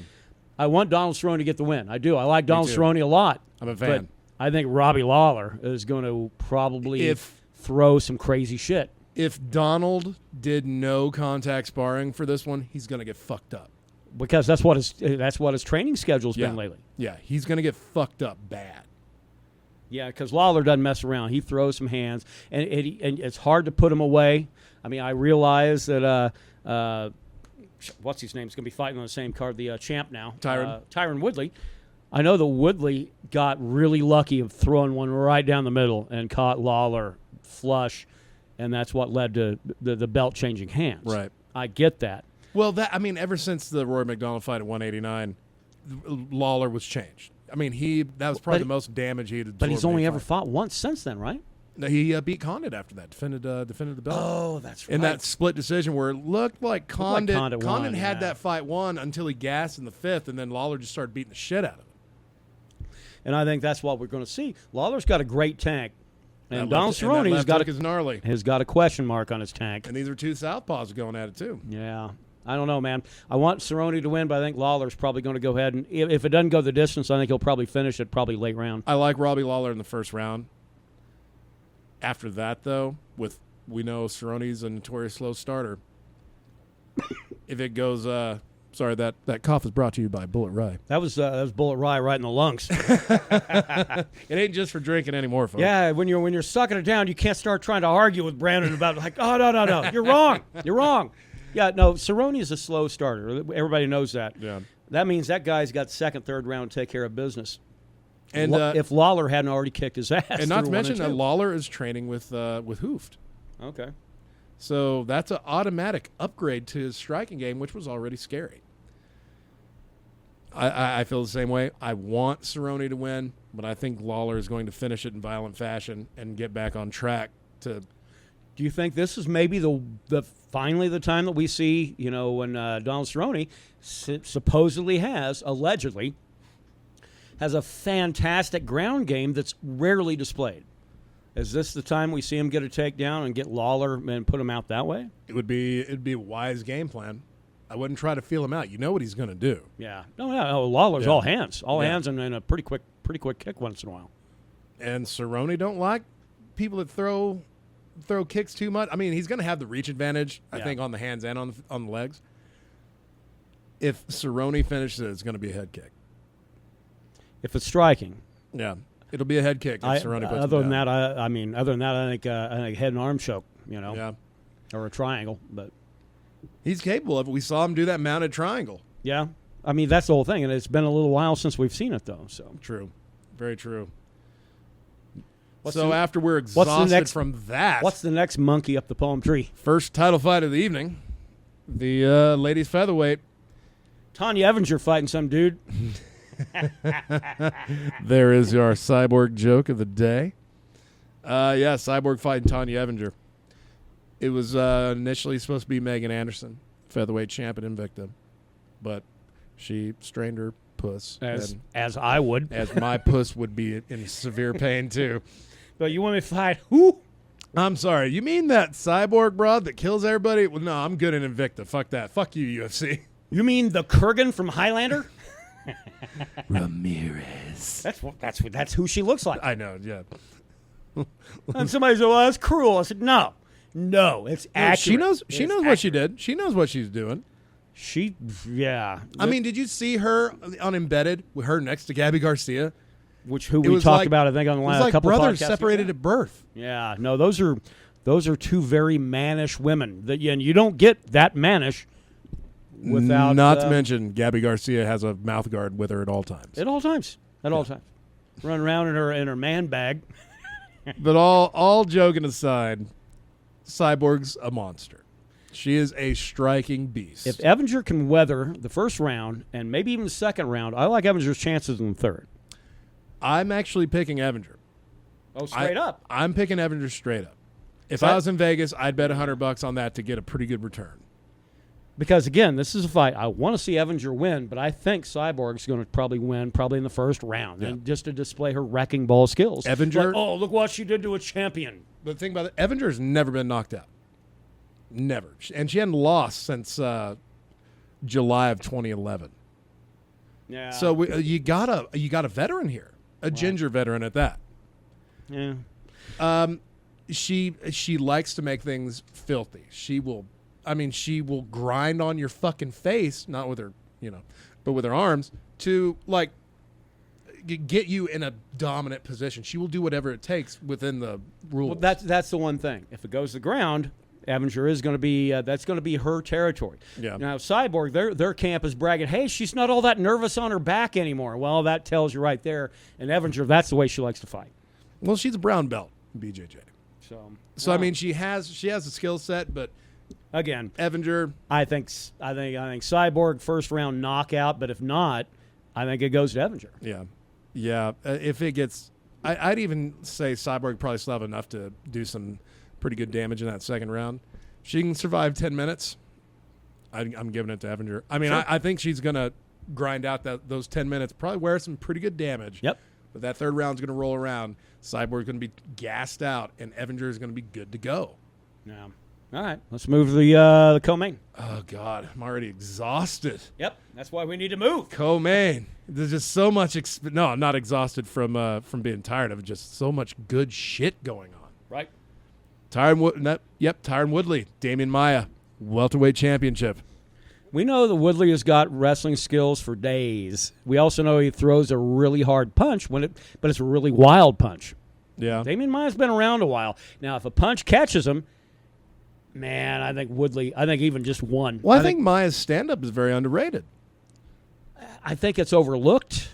I want Donald Cerrone to get the win. I do. I like Donald Cerrone a lot. I'm a fan. But I think Robbie Lawler is going to probably throw some crazy shit. If Donald did no contact sparring for this one, he's going to get fucked up. Because that's what his training schedule's been lately. Yeah, he's going to get fucked up bad. Yeah, because Lawler doesn't mess around. He throws some hands, and it's hard to put him away. I mean, I realize that what's his name is going to be fighting on the same card, the champ now, Tyron Woodley. I know that Woodley got really lucky of throwing one right down the middle and caught Lawler flush, and that's what led to the belt changing hands. Right. I get that. Well, ever since the Roy McDonald fight at 189, Lawler was changed. I mean, that was probably the most damage he'd absorbed. But he's only ever fight. fought once since then, right? No, he beat Condit after that, defended the belt. Oh, that's right. In that split decision where it looked like Condit won, had that fight won until he gassed in the 5th, and then Lawler just started beating the shit out of him. And I think that's what we're going to see. Lawler's got a great tank. And That Donald left- and that Cerrone left hook is gnarly. has got a question mark on his tank. And these are two southpaws going at it, too. Yeah. I don't know, man. I want Cerrone to win, but I think Lawler's probably going to go ahead. And if it doesn't go the distance, I think he'll probably finish it probably late round. I like Robbie Lawler in the first round. After that, though, we know Cerrone's a notorious slow starter. If it goes, sorry, that cough is brought to you by Bullet Rye. That was Bullet Rye right in the lungs. It ain't just for drinking anymore, folks. Yeah, when you're sucking it down, you can't start trying to argue with Brandon about like, oh no, you're wrong, you're wrong. Yeah, no, Cerrone is a slow starter. Everybody knows that. Yeah. That means that guy's got second, third round to take care of business. And if Lawler hadn't already kicked his ass, and not to mention that that Lawler is training with Hooft. Okay. So that's an automatic upgrade to his striking game, which was already scary. I feel the same way. I want Cerrone to win, but I think Lawler is going to finish it in violent fashion and get back on track to. Do you think this is maybe the finally the time that we see, when Donald Cerrone allegedly has a fantastic ground game that's rarely displayed? Is this the time we see him get a takedown and get Lawler and put him out that way? It'd be a wise game plan. I wouldn't try to feel him out. You know what he's going to do. Yeah. No. Lawler's all hands, Yeah. hands, and a pretty quick kick once in a while. And Cerrone don't like people that throw kicks too much. I mean, he's going to have the reach advantage, I think, on the hands and on the legs. If Cerrone finishes it, it's going to be a head kick. If it's striking, yeah, it'll be a head kick. If Cerrone puts other him than down. that, I think head and arm choke, Yeah, or a triangle. But he's capable of it. We saw him do that mounted triangle. yeah, I mean that's the whole thing, and it's been a little while since we've seen it though. So True, very true. What's So the- after we're exhausted from that, what's the next monkey up the palm tree? first title fight of the evening, the ladies featherweight. Tanya Evinger fighting some dude. There is our Cyborg joke of the day. Cyborg fighting Tanya Evinger. It was initially supposed to be Megan Anderson, featherweight champ at Invicta, but she strained her puss. As I would. As my puss would be in severe pain, too. But you want me to fight who? I'm sorry. You mean that Cyborg broad that kills everybody? Well, no, I'm good in Invicta. Fuck that. Fuck you, UFC. You mean the Kurgan from Highlander? Ramirez. That's who she looks like. I know, yeah. And somebody said, "Well, that's cruel." I said, "No, it's accurate." She knows It's what accurate. she did. She knows what she's doing. Yeah. I mean, did you see her on Embedded with her next to Gabby Garcia? Who It we was talked like- about, I think, on the It was last like couple brothers podcasts separated ago. at birth. Yeah, no, those are two very mannish women. And you don't get that mannish without. Not to mention, Gabby Garcia has a mouth guard with her at all times. At all times. Run around in her man bag. But all joking aside, Cyborg's a monster. She is a striking beast. If Evinger can weather the first round and maybe even the second round, I like Evinger's chances in the third. I'm actually picking Evinger. Oh, straight up. I'm picking Evinger straight up. If So I was in Vegas, I'd bet $100 on that to get a pretty good return. Because, again, this is a fight. I want to see Evinger win, but I think Cyborg's going to probably win in the first round, and just to display her wrecking ball skills. Evinger- Like, oh, look what she did to a champion. But the thing about it, Evinger's never been knocked out. Never. And she hadn't lost since July of 2011. Yeah. So you got a veteran here, a ginger veteran at that. Yeah. She likes to make things filthy. She will grind on your fucking face, not with her, but with her arms to like get you in a dominant position. She will do whatever it takes within the rules. Well, that's the one thing. If it goes to the ground, Evinger is going to be that's going to be her territory. Yeah. Now Cyborg, their camp is bragging, hey, she's not all that nervous on her back anymore. Well, that tells you right there. And Evinger, that's the way she likes to fight. Well, she's a brown belt, BJJ. So I mean, she has a skill set, but again, Evinger. I think Cyborg first round knockout, but if not, I think it goes to Evinger. Yeah. Yeah, if it gets, I'd even say Cyborg probably still have enough to do some pretty good damage in that second round. She can survive 10 minutes. I'm giving it to Evinger. I mean, Sure. I think she's going to grind out those 10 minutes, probably wear some pretty good damage. Yep. But that third round's going to roll around. Cyborg's going to be gassed out, and Evinger is going to be good to go. Yeah. All right. Let's move to the co-main. Oh, God. I'm already exhausted. Yep. That's why we need to move. Co-main. There's just so much. No, I'm not exhausted from being tired of it. Just so much good shit going on. Right. Tyron Woodley, Damian Maia, welterweight championship. We know that Woodley has got wrestling skills for days. We also know he throws a really hard punch but it's a really wild punch. Yeah. Damian Maia's been around a while. Now, if a punch catches him, man, I think even just one. Well, I think Maia's stand-up is very underrated. I think it's overlooked.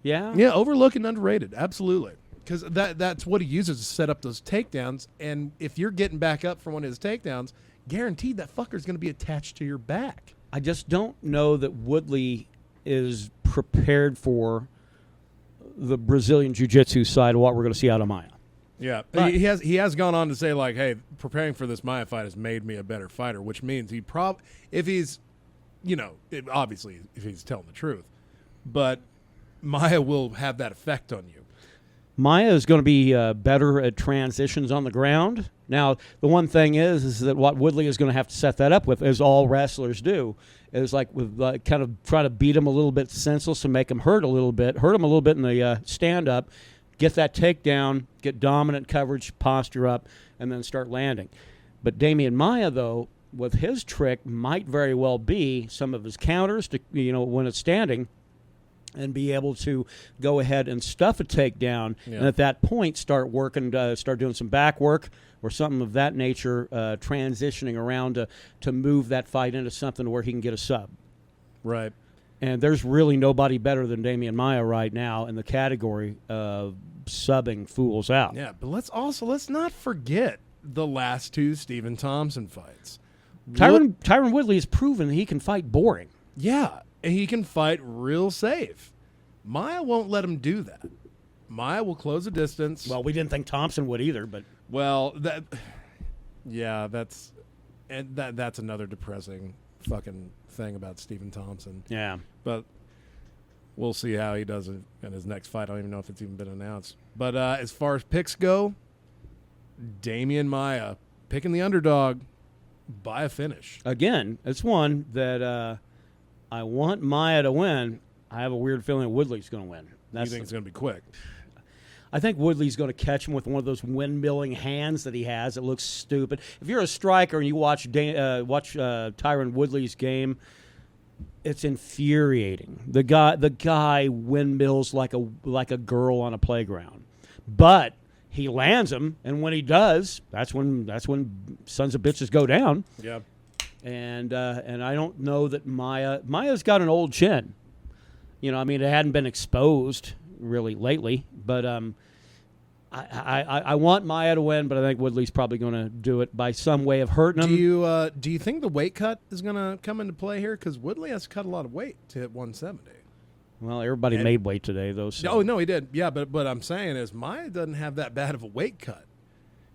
Yeah. Yeah, overlooked and underrated. Absolutely. Because that's what he uses to set up those takedowns. And if you're getting back up from one of his takedowns, guaranteed that fucker's going to be attached to your back. I just don't know that Woodley is prepared for the Brazilian Jiu-Jitsu side of what we're going to see out of Maia. Yeah, But he has gone on to say, like, hey, preparing for this Maia fight has made me a better fighter, which means if he's, obviously if he's telling the truth, but Maia will have that effect on you. Maia is going to be better at transitions on the ground. Now, the one thing is that what Woodley is going to have to set that up with, as all wrestlers do, is like with kind of try to beat him a little bit senseless and make him hurt him a little bit in the stand-up, get that takedown, get dominant coverage, posture up, and then start landing. But Damian Maia, though, with his trick, might very well be some of his counters to when it's standing, and be able to go ahead and stuff a takedown, and at that point start doing some back work or something of that nature, transitioning around to move that fight into something where he can get a sub. Right. And there's really nobody better than Damian Maia right now in the category of subbing fools out. Yeah, but let's not forget the last two Stephen Thompson fights. Tyron Woodley has proven that he can fight boring. Yeah, and he can fight real safe. Maia won't let him do that. Maia will close the distance. Well, we didn't think Thompson would either, but that's another depressing fucking thing about Stephen Thompson. yeah. But we'll see how he does in his next fight. I don't even know if it's even been announced. But as far as picks go, Damian Maia picking the underdog by a finish. Again, it's one that I want Maia to win. I have a weird feeling Woodley's going to win. You think it's going to be quick? I think Woodley's going to catch him with one of those windmilling hands that he has. It looks stupid. If you're a striker and you watch Tyron Woodley's game, it's infuriating. The guy windmills like a girl on a playground, but he lands him, and when he does, that's when sons of bitches go down. Yeah. And I don't know that Maya's got an old chin. It hadn't been exposed really lately, but I want Maia to win, but I think Woodley's probably going to do it by some way of hurting him. Do you think the weight cut is going to come into play here? Because Woodley has cut a lot of weight to hit 170. Well, everybody made weight today, though. So. Oh, no, he did. Yeah, but I'm saying is Maia doesn't have that bad of a weight cut.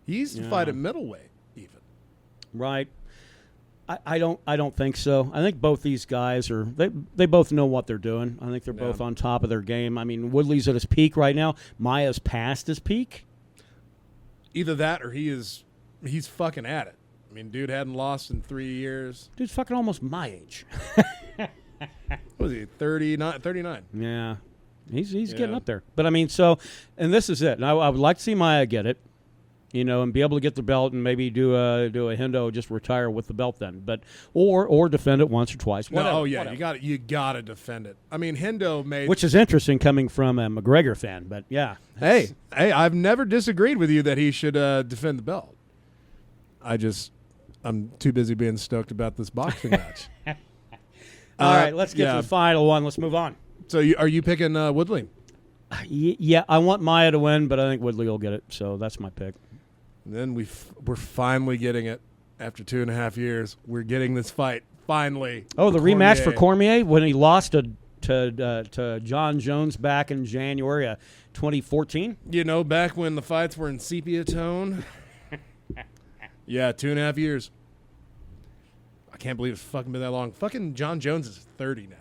He used to fight at middleweight even. Right. I don't think so. I think both these guys they both know what they're doing. I think they're both on top of their game. I mean, Woodley's at his peak right now. Maia's past his peak. Either that or he's fucking at it. I mean, dude hadn't lost in 3 years. Dude's fucking almost my age. What was he, 39? Yeah. He's getting up there. But I mean, and this is it. And I would like to see Maia get it. And be able to get the belt and maybe do a Hendo, just retire with the belt then, or defend it once or twice. Whatever, whatever. You got to defend it. I mean, Hendo made, which is interesting coming from a McGregor fan, but yeah. Hey, I've never disagreed with you that he should defend the belt. I'm too busy being stoked about this boxing match. All right, let's get to the final one. Let's move on. So, are you picking Woodley? Yeah, I want Maia to win, but I think Woodley will get it. So that's my pick. And then we're finally getting it after 2.5 years. We're getting this fight finally. Oh, the rematch for Cormier when he lost to to John Jones back in January of 2014. You know, back when the fights were in sepia tone. Yeah, 2.5 years. I can't believe it's fucking been that long. Fucking John Jones is 30 now.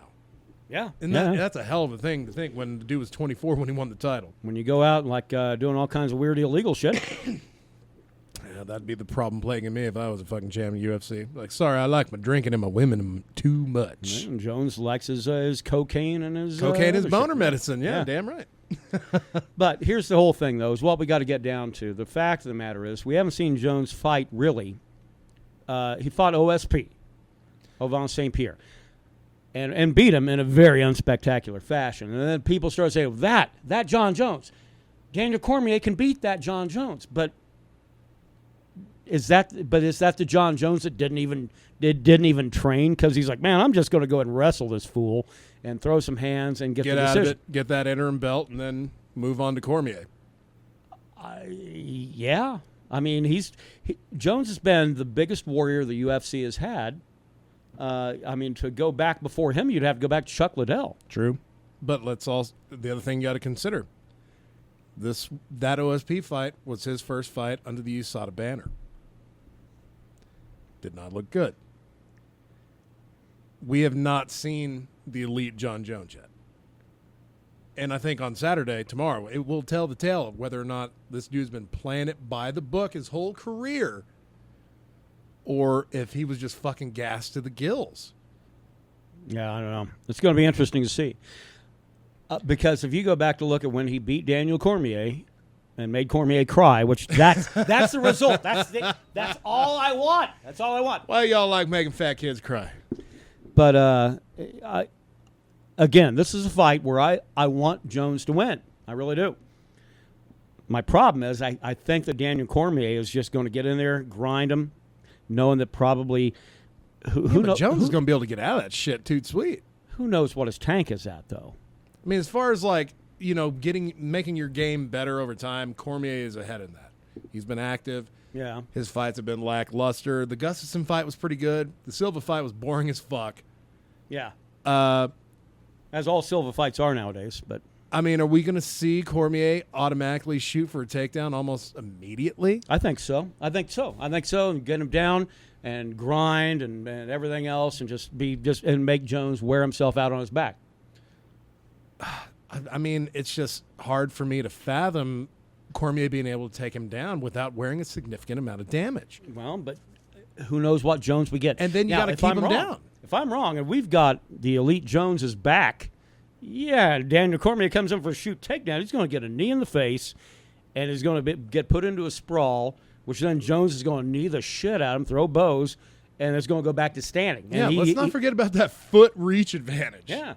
Yeah. And that's a hell of a thing to think when the dude was 24 when he won the title. When you go out and like doing all kinds of weird illegal shit. Yeah, that'd be the problem plaguing me if I was a fucking champ in UFC. Like, sorry, I like my drinking and my women too much. And Jones likes his cocaine and his cocaine is boner shit. medicine. Yeah, damn right. But here's the whole thing, though, is what we got to get down to. The fact of the matter is we haven't seen Jones fight, really. He fought OSP, Ovan St. Pierre, and beat him in a very unspectacular fashion. And then people started saying, that John Jones. Daniel Cormier can beat that John Jones. But is that the John Jones that didn't even train? Because he's like, man, I'm just going to go and wrestle this fool and throw some hands and get the out decision. of it, get that interim belt, and then move on to Cormier. Yeah. I mean, Jones has been the biggest warrior the UFC has had. I mean, to go back before him, you'd have to go back to Chuck Liddell. True. But the other thing you got to consider, that OSP fight was his first fight under the USADA banner. Did not look good. We have not seen the elite John Jones yet. And I think on Saturday, tomorrow, it will tell the tale of whether or not this dude's been playing it by the book his whole career, or if he was just fucking gassed to the gills. Yeah, I don't know. It's going to be interesting to see. Because if you go back to look at when he beat Daniel Cormier and made Cormier cry, which that's the result. That's all I want. That's all I want. Why y'all like making fat kids cry? But again, this is a fight where I want Jones to win. I really do. My problem is I think that Daniel Cormier is just going to get in there, grind him, knowing that probably who knows. Jones is going to be able to get out of that shit too sweet. Who knows what his tank is at, though? I mean, as far as like, you know, making your game better over time, Cormier is ahead in that. He's been active. Yeah. His fights have been lackluster. The Gustafsson fight was pretty good. The Silva fight was boring as fuck. Yeah. As all Silva fights are nowadays, but I mean, are we going to see Cormier automatically shoot for a takedown almost immediately? I think so. And get him down and grind and everything else, and make Jones wear himself out on his back. I mean, it's just hard for me to fathom Cormier being able to take him down without wearing a significant amount of damage. Well, but who knows what Jones we get. And then you got to keep him down. If I'm wrong and we've got the elite Jones's back, yeah, Daniel Cormier comes in for a shoot takedown. He's going to get a knee in the face and is going to get put into a sprawl, which then Jones is going to knee the shit out of him, throw bows, and it's going to go back to standing. Yeah, and let's not forget about that foot reach advantage. Yeah.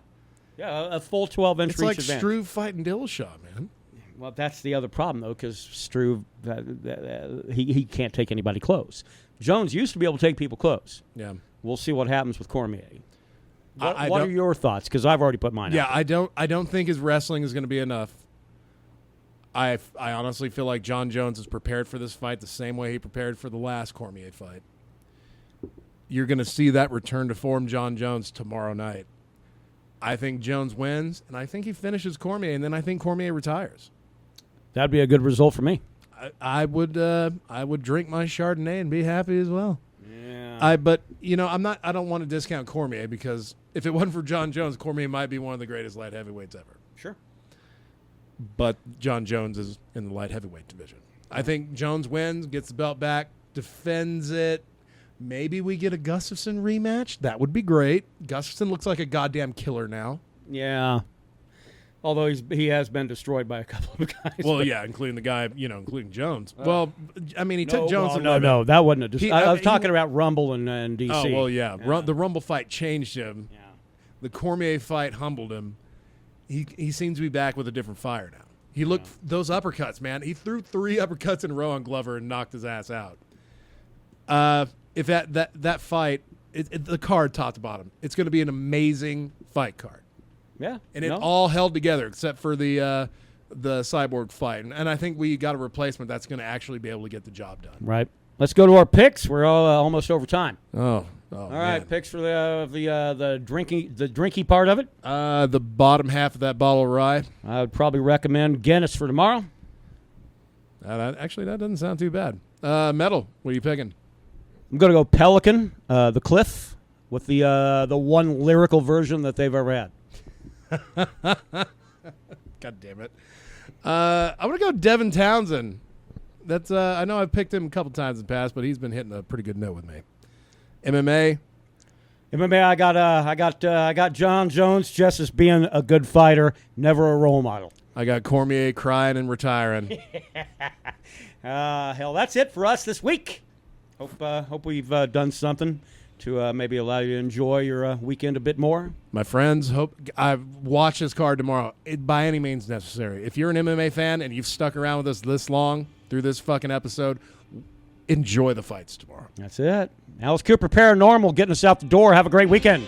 Yeah, a full 12-inch reach advantage. It's like Struve fighting Dillashaw, man. Well, that's the other problem, though, because Struve, he can't take anybody close. Jones used to be able to take people close. Yeah. We'll see what happens with Cormier. What I are your thoughts? Because I've already put mine out. Yeah, I don't think his wrestling is going to be enough. I honestly feel like John Jones is prepared for this fight the same way he prepared for the last Cormier fight. You're going to see that return to form John Jones tomorrow night. I think Jones wins, and I think he finishes Cormier, and then I think Cormier retires. That'd be a good result for me. I would drink my Chardonnay and be happy as well. Yeah. But you know, I don't want to discount Cormier, because if it wasn't for John Jones, Cormier might be one of the greatest light heavyweights ever. Sure. But John Jones is in the light heavyweight division. I think Jones wins, gets the belt back, defends it. Maybe we get a Gustafsson rematch. That would be great. Gustafsson looks like a goddamn killer now. Yeah. Although he has been destroyed by a couple of guys. Well, yeah, including the guy, including Jones. Well, I mean, he took Jones. No, that wasn't I was talking about Rumble and DC. Oh, well, yeah. The Rumble fight changed him. Yeah. The Cormier fight humbled him. He seems to be back with a different fire now. He looked those uppercuts, man. He threw 3 uppercuts in a row on Glover and knocked his ass out. If that fight, the card top to bottom, it's going to be an amazing fight card. Yeah, and it all held together except for the Cyborg fight, and I think we got a replacement that's going to actually be able to get the job done. Right. let's go to our picks. We're almost over time. All right, picks for the drinky part of it. The bottom half of that bottle of rye. I would probably recommend Guinness for tomorrow. That doesn't sound too bad. Metal, what are you picking? I'm going to go Pelican, the Cliff, with the one lyrical version that they've ever had. God damn it. I'm going to go Devin Townsend. That's I know I've picked him a couple times in the past, but he's been hitting a pretty good note with me. MMA, I got John Jones just as being a good fighter, never a role model. I got Cormier crying and retiring. Hell, that's it for us this week. Hope we've done something to maybe allow you to enjoy your weekend a bit more. My friends, hope I watch this card tomorrow. By any means necessary. If you're an MMA fan and you've stuck around with us this long through this fucking episode, enjoy the fights tomorrow. That's it. Alice Cooper Paranormal getting us out the door. Have a great weekend.